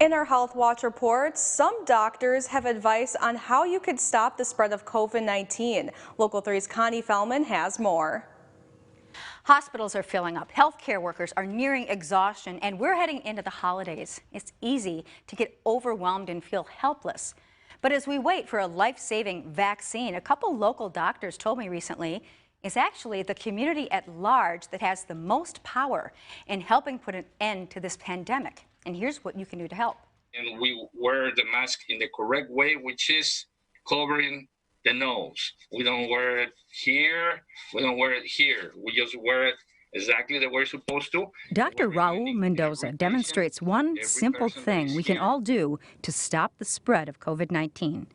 In our Health Watch report, some doctors have advice on how you could stop the spread of COVID-19. Local 3's Connie Fellman has more. Hospitals are filling up, healthcare workers are nearing exhaustion, and we're heading into the holidays. It's easy to get overwhelmed and feel helpless. But as we wait for a life-saving vaccine, a couple local doctors told me recently it's actually the community at large that has the most power in helping put an end to this pandemic. And here's what you can do to help. And we wear the mask in the correct way, which is covering the nose. We don't wear it here, we don't wear it here. We just wear it exactly the way we're supposed to. Dr. Raul Mendoza demonstrates one simple thing we can all do to stop the spread of COVID-19.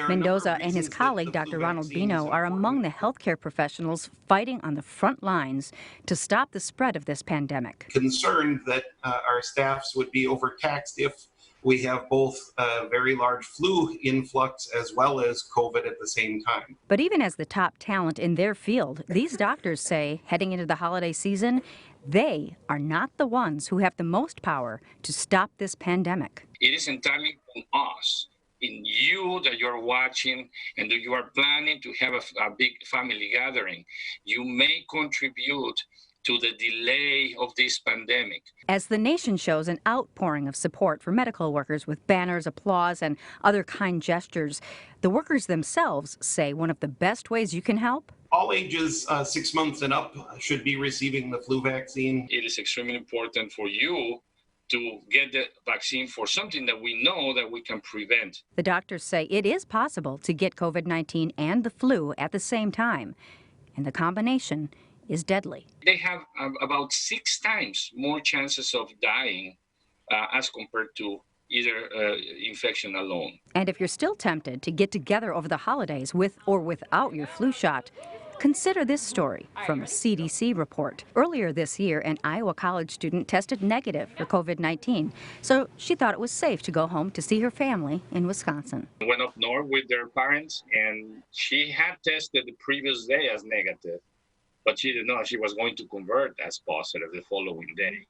Mendoza and his colleague, Dr. Ronald Bino, are among the healthcare professionals fighting on the front lines to stop the spread of this pandemic. Concerned that our staffs would be overtaxed if we have both a very large flu influx as well as COVID at the same time. But even as the top talent in their field, these doctors say heading into the holiday season, they are not the ones who have the most power to stop this pandemic. It is entirely on us, in you that you're watching and that you are planning to have a big family gathering. You may contribute to the delay of this pandemic. As the nation shows an outpouring of support for medical workers with banners, applause, and other kind gestures, the workers themselves say one of the best ways you can help? All ages 6 months and up should be receiving the flu vaccine. It is extremely important for you to get the vaccine for something that we know that we can prevent. The doctors say it is possible to get COVID-19 and the flu at the same time, and the combination is deadly. They have about 6 times more chances of dying as compared to either infection alone. And if you're still tempted to get together over the holidays with or without your flu shot, consider this story from a CDC report. Earlier this year, an Iowa college student tested negative for COVID-19, so she thought it was safe to go home to see her family in Wisconsin. I went up north with their parents, and she had tested the previous day as negative, but she didn't know she was going to convert as positive the following day.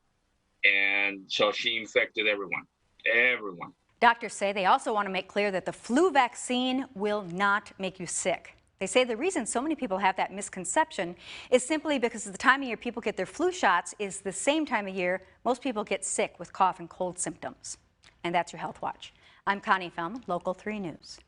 And so she infected everyone. Doctors say they also want to make clear that the flu vaccine will not make you sick. They say the reason so many people have that misconception is simply because the time of year people get their flu shots is the same time of year most people get sick with cough and cold symptoms. And that's your Health Watch. I'm Connie Fellman, Local 3 News.